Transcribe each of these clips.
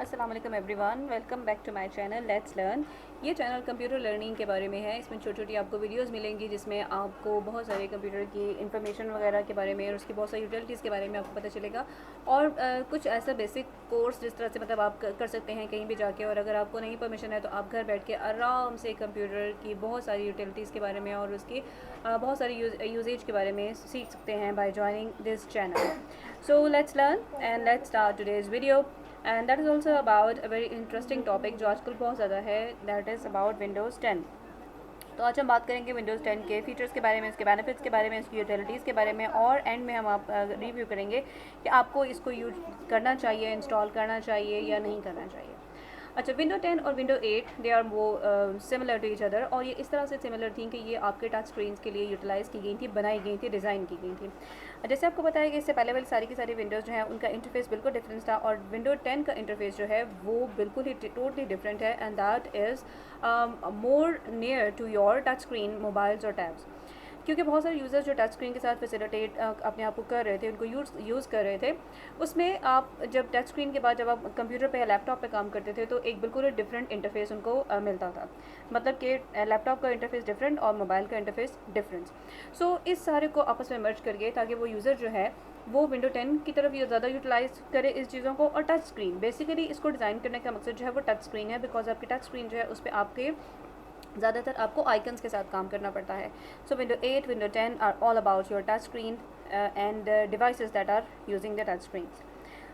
अस्सलाम वालेकुम everyone, welcome back to my channel let's learn. ये चैनल कंप्यूटर लर्निंग के बारे में है। इसमें छोटी छोटी आपको वीडियोस मिलेंगी जिसमें आपको बहुत सारे कंप्यूटर की इन्फॉर्मेशन वगैरह के बारे में और उसकी बहुत सारी यूटिलिटीज़ के बारे में आपको पता चलेगा। और कुछ ऐसा बेसिक कोर्स जिस तरह से मतलब आप कर सकते हैं कहीं भी जाके, और अगर आपको नहीं परमिशन है तो आप घर बैठ के आराम से कंप्यूटर की बहुत सारी यूटिलिटीज़ के बारे में और उसकी बहुत सारी यूजेज के बारे में सीख सकते हैं by joining this channel. So let's learn and let's start today's video. And that is also about a very interesting topic जो आजकल बहुत ज़्यादा है, दैट इज़ अबाउट विंडोज़ 10। तो आज हम बात करेंगे विंडोज़ 10 के फीचर्स के बारे में, इसके बेनिफिट्स के बारे में, इसकी यूटिलिटीज़ के बारे में, और एंड में हम आप रिव्यू करेंगे कि आपको इसको यूज करना चाहिए, इंस्टॉल करना चाहिए या नहीं करना चाहिए। अच्छा, विंडो 10 और विंडो 8 दे आर वो सिमिलर टू ईच अदर, और ये इस तरह से सिमिलर थी कि ये आपके टच स्क्रीन के लिए यूटिलाइज़ की गई थी, बनाई गई थी, डिज़ाइन की गई थी। जैसे आपको बताया कि इससे पहले वाली सारी की सारी विंडोज़ जो है उनका इंटरफेस बिल्कुल डिफरेंस था, और विंडो 10 का इंटरफेस जो है वो बिल्कुल ही टोटली डिफरेंट है, and that is more near to your touch screen mobiles और टैब्स। क्योंकि बहुत सारे यूज़र्स जो टच स्क्रीन के साथ फैसिलिटेट अपने आप को कर रहे थे, उनको यूज़ कर रहे थे, उसमें आप जब टच स्क्रीन के बाद जब आप कंप्यूटर पे या लैपटॉप पे काम करते थे तो एक बिल्कुल डिफरेंट इंटरफेस उनको मिलता था। मतलब कि लैपटॉप का इंटरफेस डिफरेंट और मोबाइल का इंटरफेस डिफरेंट। सो इस सारे को आपस में मर्ज करके ताकि वो यूज़र जो है वो विंडो 10 की तरफ ज़्यादा यूटिलाइज करे इस चीज़ों को। और टच स्क्रीन बेसिकली इसको डिज़ाइन करने का मकसद जो है वो टच स्क्रीन है, बिकॉज आपकी टच स्क्रीन जो है उस पर आपके ज़्यादातर आपको आइकन्स के साथ काम करना पड़ता है। So Windows 8 Windows 10 are all about your touch screen and devices that are using the touch screen.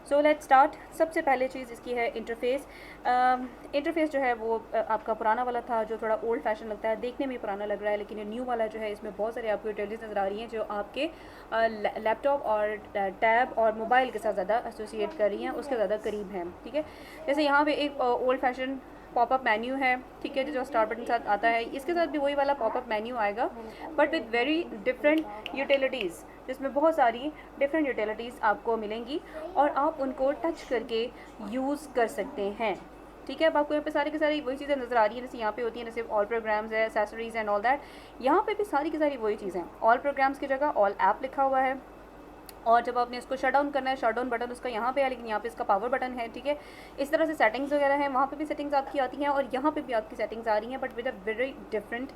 So let's start. सबसे पहले चीज़ इसकी है इंटरफेस। इंटरफेस जो है वो आपका पुराना वाला था जो थोड़ा ओल्ड फैशन लगता है, देखने में पुराना लग रहा है, लेकिन ये न्यू वाला जो है इसमें बहुत सारे आपको यूटिलिटीज़ नज़र आ रही हैं जो आपके लैपटॉप और टैब और मोबाइल के साथ ज़्यादा एसोसिएट कर रही हैं, उसके ज़्यादा करीब हैं। ठीक है, जैसे यहाँ पे एक ओल्ड फैशन पॉपअप मेन्यू है, ठीक है, जो स्टार बटन के साथ आता है, इसके साथ भी वही वाला पॉपअप मेन्यू आएगा but with very different utilities, जिसमें बहुत सारी डिफरेंट यूटिलिटीज़ आपको मिलेंगी और आप उनको टच करके यूज़ कर सकते हैं। ठीक है, अब आपको यहाँ पे सारी की सारी वही चीज़ें नज़र आ रही हैं जैसे यहाँ पे होती हैं, जैसे ऑल प्रोग्राम्स है, एसेसरीज एंड ऑल दैट। यहाँ पे भी सारी की सारी वही चीज़ें, ऑल प्रोग्राम्स की जगह ऑल ऐप लिखा हुआ है, और जब आपने इसको शट डाउन करना है, शट डाउन बटन उसका यहाँ पे है, लेकिन यहाँ पे इसका पावर बटन है। ठीक है, इस तरह से सेटिंग्स वगैरह हैं, वहाँ पे भी सेटिंग्स आपकी आती हैं और यहाँ पे भी आपकी सेटिंग्स आ रही हैं, but with a very different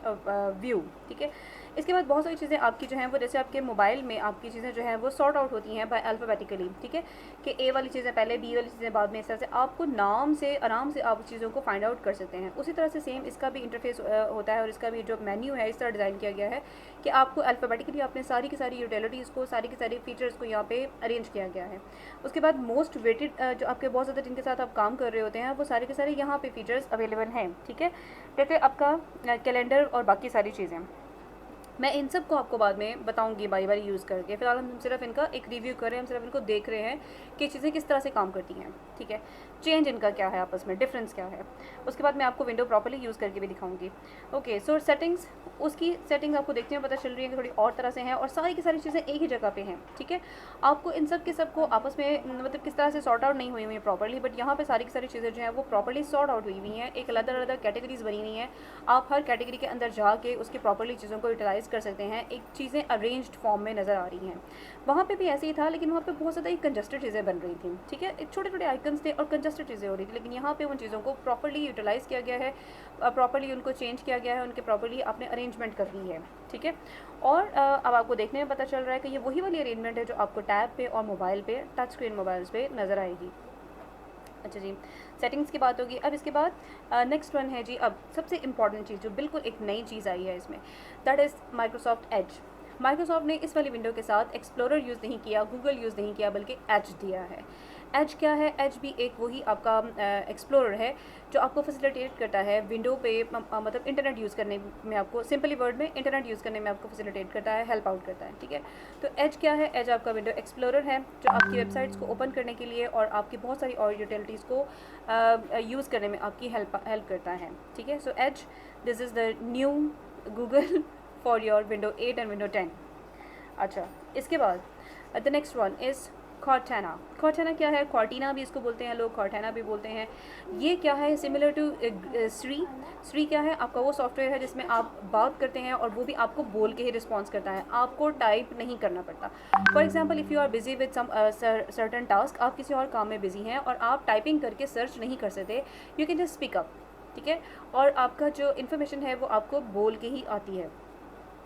view. ठीक है, इसके बाद बहुत सारी चीज़ें आपकी जो हैं वो, जैसे आपके मोबाइल में आपकी चीज़ें जो हैं वो सॉर्ट आउट होती हैं बाय अल्फ़ाबेटिकली। ठीक है, कि ए वाली चीज़ें पहले, बी वाली चीज़ें बाद में, इस तरह से आपको नाम से आराम से आप चीज़ों को फाइंड आउट कर सकते हैं। उसी तरह से सेम इसका भी इंटरफेस होता है, और इसका भी जो मेन्यू है इस तरह डिज़ाइन किया गया है कि आपको अल्फ़ाबेटिकली आपने सारी की सारी यूटिलिटीज़ को, सारी की सारी फीचर्स को यहाँ पे अरेंज किया गया है। उसके बाद मोस्ट वेटेड जो आपके बहुत ज़्यादा जिनके साथ आप काम कर रहे होते हैं वो सारे के सारे यहाँ पे फीचर्स अवेलेबल हैं। ठीक है, जैसे आपका कैलेंडर और बाकी सारी चीज़ें, मैं इन सब को आपको बाद में बताऊंगी बारी बारी यूज़ करके। फिलहाल हम सिर्फ इनका एक रिव्यू कर रहे हैं, हम सिर्फ इनको देख रहे हैं कि चीज़ें किस तरह से काम करती हैं। ठीक है, चेंज इनका क्या है, आपस में डिफरेंस क्या है, उसके बाद मैं आपको विंडो प्रॉपर्ली यूज़ करके भी दिखाऊंगी। ओके, सो सेटिंग्स, उसकी सेटिंग्स आपको देखते हुए पता चल रही है कि थोड़ी और तरह से हैं, और सारी की सारी चीज़ें एक ही जगह पे हैं। ठीक है, आपको इन सब के सब को आपस में मतलब किस तरह से सॉर्ट आउट नहीं हुई हुई है प्रॉपर्ली, बट यहाँ पे सारी की सारी चीज़ें जो हैं वो प्रॉपर्ली सॉर्ट आउट हुई हुई हैं, एक अलग अलग कैटेगरीज बनी हुई हैं। आप हर कैटेगरी के अंदर जाके उसकी प्रॉपर्ली चीज़ों को यूटिलाइज़ कर सकते हैं, एक चीज़ें अरेंज्ड फॉर्म में नज़र आ रही हैं। वहाँ पे भी ऐसे ही था, लेकिन वहाँ पे बहुत ज़्यादा कंजस्टेड चीज़ें बन रही थी। ठीक है, छोटे छोटे आइकन्स थे और कंजस्टेड चीज़ें हो रही थी, लेकिन यहाँ पे उन चीज़ों को प्रॉपर्ली यूटिलाइज़ किया गया है, प्रॉपर्ली उनको चेंज किया गया है, उनके प्रॉपर्ली आपने अरेंजमेंट कर दी है। ठीक है, और अब आपको देखने में पता चल रहा है कि ये वही वाली अरेंजमेंट है जो आपको टैब पे और मोबाइल पे, टच स्क्रीन मोबाइल्स पे नज़र आएगी। अच्छा जी, सेटिंग्स की बात होगी। अब इसके बाद नेक्स्ट वन है जी, अब सबसे इंपॉर्टेंट चीज़ जो बिल्कुल एक नई चीज़ आई है इसमें, that is Microsoft Edge. Microsoft ने इस वाली विंडो के साथ एक्सप्लोरर यूज़ नहीं किया, गूगल यूज़ नहीं किया, बल्कि एज दिया है। एज क्या है? एज भी एक वही आपका एक्सप्लोरर है जो आपको फैसिलिटेट करता है विंडो पे, मतलब इंटरनेट यूज़ करने में, आपको सिंपली वर्ड में इंटरनेट यूज़ करने में आपको फैसिलिटेट करता है, हेल्प आउट करता है। ठीक है, तो एज क्या है? एज आपका विंडो एक्सप्लोरर है जो आपकी वेबसाइट्स को ओपन करने के लिए और आपकी बहुत सारी और यूटिलिटीज़ को यूज़ करने में आपकी हेल्प करता है। ठीक है, so as, this is the new Google for your window 8 and window 10। अच्छा, इसके बाद the next one is Cortana. Cortana क्या है? कॉर्टिना भी इसको बोलते हैं लोग, कॉर्टाना भी बोलते हैं। ये क्या है? Similar to Shri. श्री क्या है? आपका वो सॉफ्टवेयर है जिसमें आप बात करते हैं और वो भी आपको बोल के ही रिस्पॉन्स करता है, आपको टाइप नहीं करना पड़ता। For example, if you are busy with some certain task, आप किसी और काम में बिजी हैं और आप टाइपिंग करके सर्च नहीं कर सकते, you can just speak up, ठीक है, और आपका जो इन्फॉर्मेशन है वो आपको बोल के ही आती है।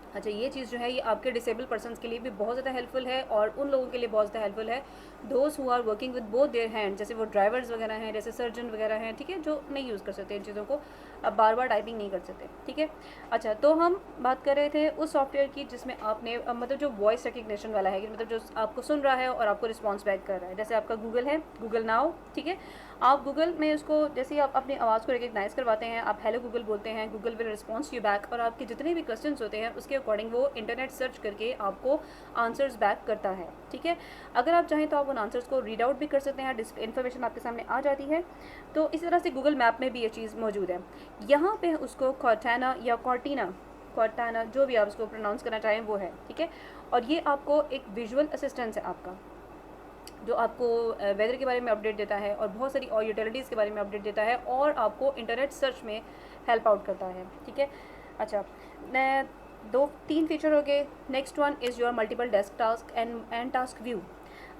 अच्छा, ये चीज़ जो है ये आपके डिसेबल पर्सनस के लिए भी बहुत ज़्यादा हेल्पफुल है और उन लोगों के लिए बहुत ज़्यादा हेल्पफुल है those who are working with both their hand, जैसे वो ड्राइवर्स वगैरह हैं, जैसे सर्जन वगैरह हैं, ठीक है, जो नहीं यूज़ कर सकते इन चीज़ों को, अब बार बार टाइपिंग नहीं कर सकते, ठीक है। अच्छा, तो हम बात कर रहे थे उस सॉफ्टवेयर की जिसमें आपने मतलब जो वॉइस रिकग्निशन वाला है, मतलब जो आपको सुन रहा है और आपको रिस्पॉन्स बैक कर रहा है। जैसे आपका गूगल है, गूगल नाउ, ठीक है, आप गूगल में उसको जैसे ही आप अपनी आवाज़ को रिकग्नाइज़ करवाते हैं, आप हेलो गूगल बोलते हैं, Google will response you back, और आपके जितने भी क्वेश्चंस होते हैं उसके अकॉर्डिंग वो इंटरनेट सर्च करके आपको आंसर्स बैक करता है, ठीक है। अगर आप चाहें तो आप उन आंसर्स को रीड आउट भी कर सकते हैं, इन्फॉर्मेशन आपके सामने आ जाती है। तो इसी तरह से गूगल मैप में भी ये चीज़ मौजूद है। यहाँ पे उसको कॉर्टाना या कॉर्टाना जो भी आप उसको प्रोनाउंस करना चाहें वो है, ठीक है। और ये आपको एक विजुअल असिस्टेंस है आपका, जो आपको वेदर के बारे में अपडेट देता है और बहुत सारी और यूटिलिटीज़ के बारे में अपडेट देता है और आपको इंटरनेट सर्च में हेल्प आउट करता है, ठीक है। अच्छा, 2-3 फीचर हो गए। Next one is your multiple desk task and task view.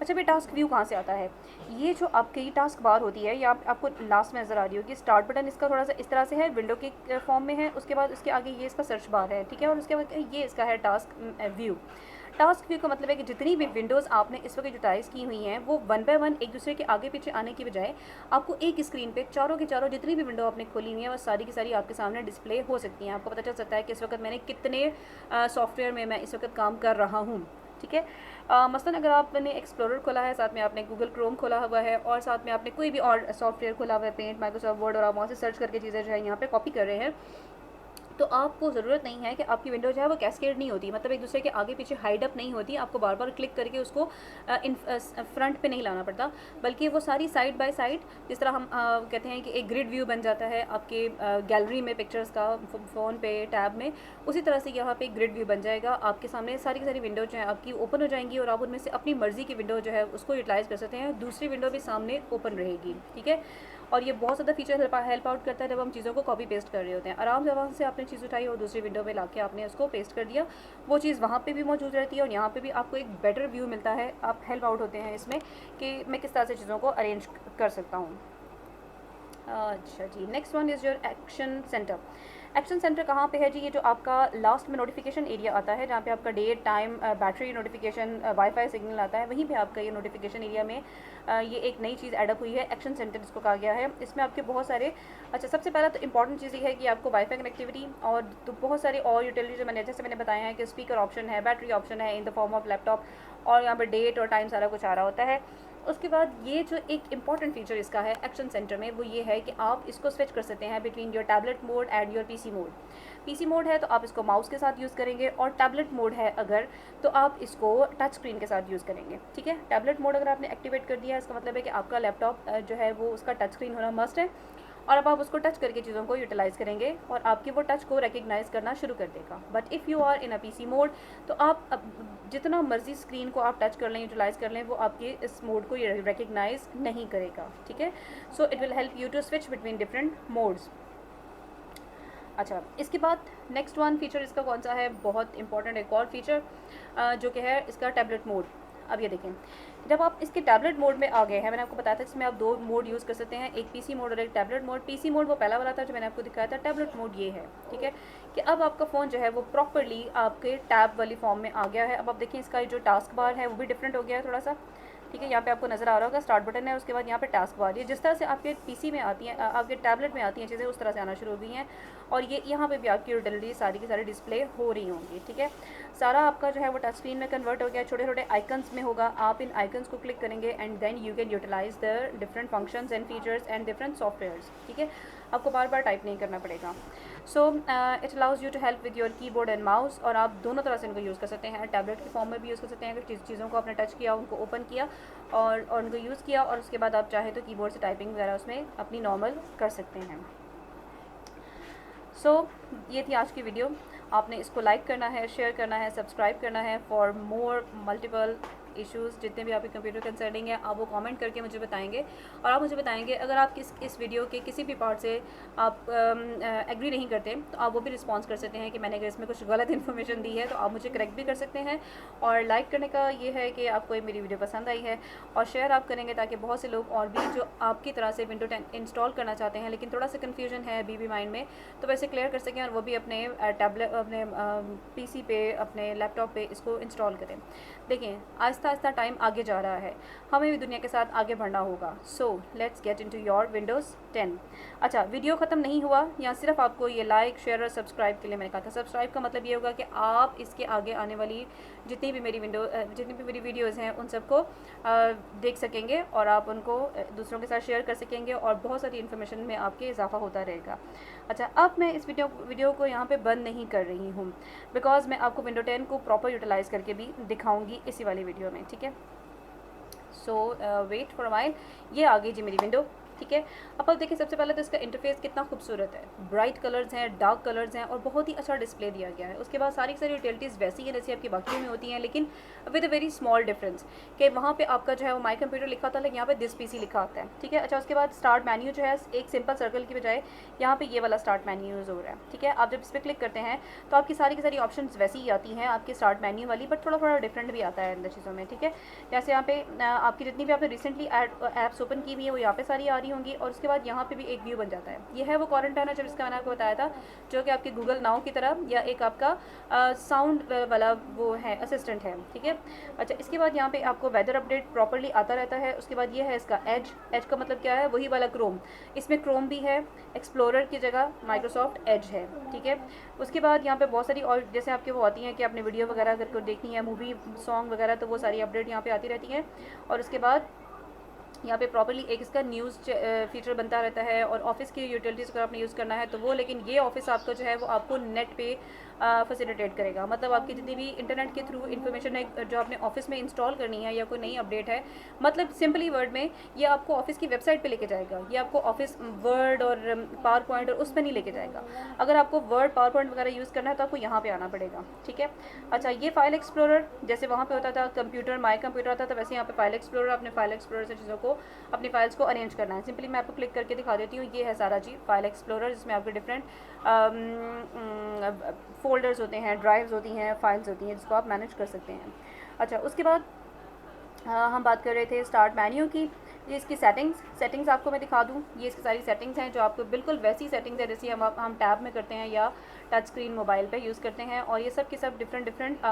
अच्छा भाई, टास्क व्यू कहाँ से आता है? ये जो आपकी टास्क बार होती है, ये आपको लास्ट में नज़र आ रही होगी। स्टार्ट बटन इसका थोड़ा सा इस तरह से है, विंडो के फॉर्म में है, उसके बाद इसके आगे ये इसका सर्च बार है, ठीक है, और उसके बाद ये इसका है टास्क व्यू। टास्क व्यू का मतलब है कि जितनी भी विंडोज़ आपने इस वक्त यूटिलाइज़ की हुई हैं वो वन बाय वन एक दूसरे के आगे पीछे आने की बजाय आपको एक स्क्रीन पे चारों के चारों जितनी भी विंडो आपने खोली हुई हैं वो सारी की सारी आपके सामने डिस्प्ले हो सकती हैं। आपको पता चल सकता है कि इस वक्त मैंने कितने सॉफ्टवेयर में मैं इस वक्त काम कर रहा हूँ, ठीक है। मसलन अगर आपने एक्सप्लोरर खोला है, साथ में आपने गूगल क्रोम खोला हुआ है और साथ में आपने कोई भी और सॉफ्टवेयर खोला हुआ है, पेंट, माइक्रोसॉफ्ट वर्ड, और आप वहाँ से सर्च करके चीज़ें जो है यहाँ पे कॉपी कर रहे हैं, तो आपको ज़रूरत नहीं है कि आपकी विंडो जो है वो कैस्केड नहीं होती, मतलब एक दूसरे के आगे पीछे हाइड अप नहीं होती, आपको बार बार क्लिक करके उसको फ्रंट पे नहीं लाना पड़ता, बल्कि वो सारी साइड बाय साइड, जिस तरह हम कहते हैं कि एक ग्रिड व्यू बन जाता है आपके गैलरी में पिक्चर्स का फ़ोन पे टैब में, उसी तरह से यहाँ पे एक ग्रिड व्यू बन जाएगा। आपके सामने सारी की सारी विंडो जो है आपकी ओपन हो जाएंगी और आप उनमें से अपनी मर्ज़ी की विंडो जो है उसको यूटिलाइज़ कर सकते हैं, दूसरी विंडो भी सामने ओपन रहेगी, ठीक है। और ये बहुत ज़्यादा फीचर हेल्प आउट करता है जब हम चीज़ों को कॉपी पेस्ट कर रहे होते हैं। आराम से आपने चीज़ उठाई और दूसरी विंडो में लाके आपने उसको पेस्ट कर दिया, वो चीज़ वहाँ पे भी मौजूद रहती है और यहाँ पे भी आपको एक बेटर व्यू मिलता है। आप हेल्प आउट होते हैं इसमें कि मैं किस तरह से चीज़ों को अरेंज कर सकता हूँ। अच्छा जी, next one is your action centre. Action centre कहाँ पे है जी? ये जो आपका लास्ट में नोटिफिकेशन एरिया आता है, जहाँ पे आपका date, time, battery notification, WiFi signal आता है, वहीं पे आपका ये नोटिफिकेशन एरिया में ये एक नई चीज़ एडअप हुई है, एक्शन सेंटर इसको कहा गया है। इसमें आपके बहुत सारे, अच्छा सबसे पहला तो इंपॉर्टेंट चीज़ ये है कि आपको वाईफाई कनेक्टिविटी और तो बहुत सारे और यूटिलिटी जैसे मैंने बताया है कि स्पीकर ऑप्शन है, बैटरी ऑप्शन है in the form of laptop, और यहाँ पर डेट और टाइम सारा कुछ आ रहा होता है। उसके बाद ये जो एक इम्पॉर्टेंट फीचर इसका है एक्शन सेंटर में, वो ये है कि आप इसको स्विच कर सकते हैं between your tablet mode and your PC mode. PC mode है तो आप इसको माउस के साथ यूज़ करेंगे, और टैबलेट मोड है अगर तो आप इसको टच स्क्रीन के साथ यूज़ करेंगे, ठीक है। टैबलेट मोड अगर आपने एक्टिवेट कर दिया है, इसका मतलब है कि आपका लैपटॉप जो है वो उसका टच स्क्रीन होना मस्ट है, और अब आप उसको टच करके चीज़ों को यूटिलाइज़ करेंगे और आपकी वो टच को रिकग्नाइज़ करना शुरू कर देगा। But if you are in a PC mode, तो आप जितना मर्जी स्क्रीन को आप टच कर लें, यूटिलाइज़ कर लें, वो आपके इस मोड को रिकग्नाइज़ नहीं करेगा, ठीक है। So it will help you to switch between different modes. अच्छा, इसके बाद नेक्स्ट वन फीचर इसका कौन सा है? बहुत इंपॉर्टेंट एक और फीचर जो कि है इसका टैबलेट मोड। अब ये देखें, जब आप इसके टैबलेट मोड में आ गए हैं, मैंने आपको बताया था इसमें आप दो मोड यूज़ कर सकते हैं, एक पीसी मोड और एक टैबलेट मोड। पीसी मोड वो पहला वाला था जो मैंने आपको दिखाया था, टैबलेट मोड ये है, ठीक है, कि अब आपका फ़ोन जो है वो प्रॉपरली आपके टैब वाली फॉर्म में आ गया है। अब आप देखें इसका जो टास्क बार है वो भी डिफरेंट हो गया है थोड़ा सा, ठीक है। यहाँ पे आपको नज़र आ रहा होगा स्टार्ट बटन है, उसके बाद यहाँ पे टास्क बार, ये जिस तरह से आपके पीसी में आती हैं, आपके टैबलेट में आती हैं चीज़ें, उस तरह से आना शुरू हो गई हैं, और ये यहाँ पे भी आपकी यूटिलिटी सारी की सारी डिस्प्ले हो रही होंगी, ठीक है। सारा आपका जो है वो टच स्क्रीन में कन्वर्ट हो गया, छोटे छोटे आइकन्स में होगा, आप इन आइकन्स को क्लिक करेंगे and then you can utilise the different functions and features and different softwares, ठीक है। आपको बार बार टाइप नहीं करना पड़ेगा। So it allows you to help with your keyboard and mouse, और आप दोनों तरह से इनको यूज़ कर सकते हैं, टैबलेट के फॉर्म में भी यूज़ कर सकते हैं, अगर चीज़ों को आपने टच किया, उनको ओपन किया और उनको यूज़ किया, और उसके बाद आप चाहें तो कीबोर्ड से टाइपिंग वगैरह उसमें अपनी नॉर्मल कर सकते हैं। सो ये थी आज की वीडियो। आपने इसको लाइक करना है, शेयर करना है, सब्सक्राइब करना है फॉर मोर मल्टीपल इश्यूज़ जितने भी आपके कंप्यूटर कंसर्निंग है आप वो कमेंट करके मुझे बताएंगे। और आप मुझे बताएंगे अगर आप इस वीडियो के किसी भी पार्ट से आप एग्री नहीं करते तो आप वो भी रिस्पॉन्स कर सकते हैं कि मैंने अगर इसमें कुछ गलत इन्फॉर्मेशन दी है तो आप मुझे करेक्ट भी कर सकते हैं। और लाइक करने का ये है कि आपको ये मेरी वीडियो पसंद आई है, और शेयर आप करेंगे ताकि बहुत से लोग और भी जो आपकी तरह से विंडो 10 इंस्टॉल करना चाहते हैं लेकिन थोड़ा सा कन्फ्यूजन है अभी माइंड में, तो वैसे क्लियर कर सकें और वो भी अपने टैबलेट अपने पीसी पे अपने लैपटॉप पे इसको इंस्टॉल करें। देखें आहिस्ता आहिस्ता टाइम आगे जा रहा है, हमें भी दुनिया के साथ आगे बढ़ना होगा। So let's get into your Windows 10। अच्छा, वीडियो ख़त्म नहीं हुआ, यहाँ सिर्फ आपको ये लाइक शेयर और सब्सक्राइब के लिए मैंने कहा था। सब्सक्राइब का मतलब ये होगा कि आप इसके आगे आने वाली जितनी भी मेरी वीडियोज़ हैं उन सबको देख सकेंगे और आप उनको दूसरों के साथ शेयर कर सकेंगे और बहुत सारी इन्फॉर्मेशन में आपके इजाफा होता रहेगा। अच्छा, अब मैं इस वीडियो को यहाँ पे बंद नहीं कर रही हूँ बिकॉज मैं आपको विंडो 10 को प्रॉपर यूटिलाइज़ करके भी दिखाऊंगी इसी वाली वीडियो में, ठीक है। सो वेट फॉर अ व्हाइल। ये आ गई जी मेरी विंडो, ठीक है। अब आप देखिए सबसे पहले तो इसका इंटरफेस कितना खूबसूरत है, ब्राइट कलर्स हैं, डार्क कलर्स हैं और बहुत ही अच्छा डिस्प्ले दिया गया है। उसके बाद सारी डिटेल्स वैसी हैं जैसी आपकी बाकी में होती हैं, लेकिन with a very small difference कि वहाँ पे आपका जो है वो माई कंप्यूटर लिखा था लेकिन यहाँ पे दिस पीसी लिखा आता है, ठीक है। अच्छा, उसके बाद स्टार्ट मेन्यू जो है एक सिंपल सर्कल की बजाय यहाँ पे ये वाला स्टार्ट मेन्यू यूज़ हो रहा है, ठीक है। आप जब इस पर क्लिक करते हैं तो आपकी सारी की सारी ऑप्शन वैसी ही आती हैं आपकी स्टार्ट मेन्यू वाली, बट थोड़ा थोड़ा डिफरेंट भी आता है अंदर चीज़ों में, ठीक है। जैसे यहाँ पे आपकी जितनी भी आपने रिसेंटली ऐप्स ओपन की हुई है वो यहाँ पे सारी आ रही होंगी, और उसके बाद यहाँ पे भी एक व्यू बन जाता है। ये है वो क्वारंटाइन जब इसका मैंने आपको बताया था, जो कि आपके गूगल नाउ की तरह या एक आपका साउंड वाला वो है असिस्टेंट है, ठीक है। अच्छा, इसके बाद यहाँ पे आपको वेदर अपडेट प्रॉपर्ली आता रहता है। उसके बाद ये है इसका एज का मतलब क्या है, वही वाला क्रोम, इसमें क्रोम भी है, एक्सप्लोरर की जगह माइक्रोसॉफ्ट एज है, ठीक है। उसके बाद यहाँ पे बहुत सारी और जैसे आपके वो आती हैं कि आपने वीडियो वगैरह अगर को देखनी है, मूवी सॉन्ग वगैरह, तो वो सारी अपडेट यहाँ पे आती रहती हैं। और उसके बाद यहाँ पे प्रॉपर्ली एक इसका न्यूज़ फीचर बनता रहता है, और ऑफिस की यूटिलिटीज़ अगर आपने यूज़ करना है तो वो, लेकिन ये ऑफिस आपका जो है वो आपको नेट पे फैसिलिटेट करेगा। मतलब आपकी जितनी भी इंटरनेट के थ्रू इन्फॉर्मेशन है जो आपने ऑफिस में इंस्टॉल करनी है या कोई नई अपडेट है, मतलब सिंपली वर्ड में ये आपको ऑफिस की वेबसाइट पे लेके जाएगा। ये आपको ऑफिस वर्ड और पावर पॉइंट और उस पर नहीं लेके जाएगा। अगर आपको वर्ड पावर पॉइंट वगैरह यूज़ करना है तो आपको यहाँ पर आना पड़ेगा, ठीक है। अच्छा, ये फाइल एक्सप्लोरर जैसे वहाँ पर होता था कंप्यूटर माई कंप्यूटर आता था, वैसे यहाँ पर फाइल एक्सप्लोरर, अपने फाइल एक्सप्लोरर से चीज़ों को अपनी फाइल्स को अरेंज करना है। सिंपली मैं आपको क्लिक करके दिखा देती हूँ। ये है सारा जी फाइल एक्सप्लोरर, जिसमें आपके डिफरेंट फोल्डर्स होते हैं, ड्राइव्स होती हैं, फाइल्स होती हैं जिसको आप मैनेज कर सकते हैं। अच्छा, उसके बाद हम बात कर रहे थे स्टार्ट मेन्यू की। ये इसकी सेटिंग्स आपको मैं दिखा दूँ। ये इसकी सारी सेटिंग्स हैं जो आपको बिल्कुल वैसी सेटिंग्स है जैसे हम टैब में करते हैं या टच स्क्रीन मोबाइल पे यूज़ करते हैं, और ये सब की सब डिफरेंट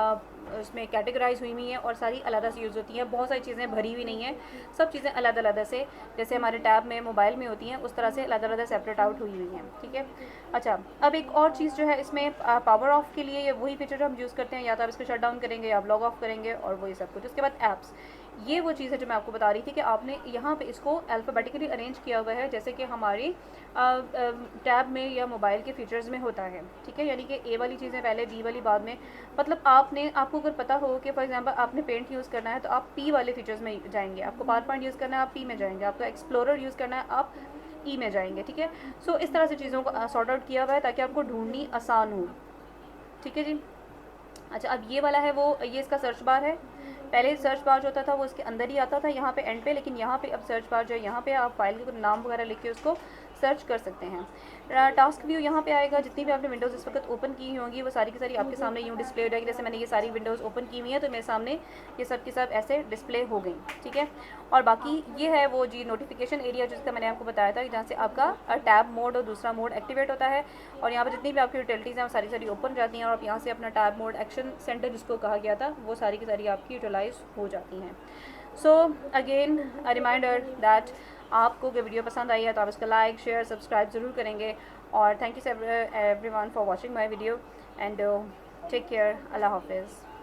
उसमें कैटेगराइज हुई हुई हैं और सारी अलग से यूज़ होती हैं। बहुत सारी चीज़ें भरी हुई नहीं हैं, सब चीज़ें अलग से जैसे हमारे टैब में मोबाइल में होती हैं उस तरह से अलग सेपरेट आउट हुई हुई हैं, ठीक है। अच्छा, अब एक और चीज़ जो है इसमें पावर ऑफ के लिए वही फीचर जो हम यूज़ करते हैं, या तो आप इसको शट डाउन करेंगे या आप लॉग ऑफ करेंगे और वही सब कुछ। उसके बाद ऐप्स, ये वो चीज़ है जो मैं आपको बता रही थी कि आपने यहाँ पे इसको अल्फ़ाबेटिकली अरेंज किया हुआ है जैसे कि हमारी टैब में या मोबाइल के फीचर्स में होता है, ठीक है। यानी कि ए वाली चीज़ें पहले, बी वाली बाद में। मतलब आपको अगर पता हो कि फॉर एग्जांपल आपने पेंट यूज़ करना है तो आप पी वाले फीचर्स में जाएंगे, आपको पावर पॉइंट यूज़ करना है आप पी में जाएंगे, आपको एक्सप्लोरर यूज़ करना है आप ई में जाएंगे, ठीक है। सो इस तरह से चीज़ों को सॉर्ट आउट किया हुआ है ताकि आपको ढूंढनी आसान हो, ठीक है जी। अच्छा, अब ये वाला है वो, ये इसका सर्च बार है। पहले सर्च बार जो होता था वो इसके अंदर ही आता था यहाँ पे एंड पे, लेकिन यहाँ पे अब सर्च बार जो है यहाँ पे आप फाइल के नाम वगैरह लिख के उसको सर्च कर सकते हैं। टास्क व्यू यहाँ पे आएगा, जितनी भी आपने विंडोज़ इस वक्त ओपन की होंगी वो सारी की सारी आपके सामने यूँ डिस्प्ले हो जाएगी। जैसे मैंने ये सारी विंडोज़ ओपन की हुई है तो मेरे सामने ये सब की सब ऐसे डिस्प्ले हो गई, ठीक है। और बाकी ये है वो जी नोटिफिकेशन एरिया जिसका मैंने आपको बताया था, जहाँ से आपका टैब मोड और दूसरा मोड एक्टिवेट होता है, और यहाँ पर जितनी भी आपकी यूटिलिटीज़ हैं वो सारी ओपन जाती हैं, और आप यहाँ से अपना टैब मोड एक्शन सेंटर जिसको कहा गया था वो सारी की सारी आपकी यूटिलाइज हो जाती हैं। So again a reminder that आपको अगर वीडियो पसंद आई है तो आप इसका लाइक शेयर सब्सक्राइब ज़रूर करेंगे, और thank you everyone for watching my video and take care. अल्लाह हाफिज़।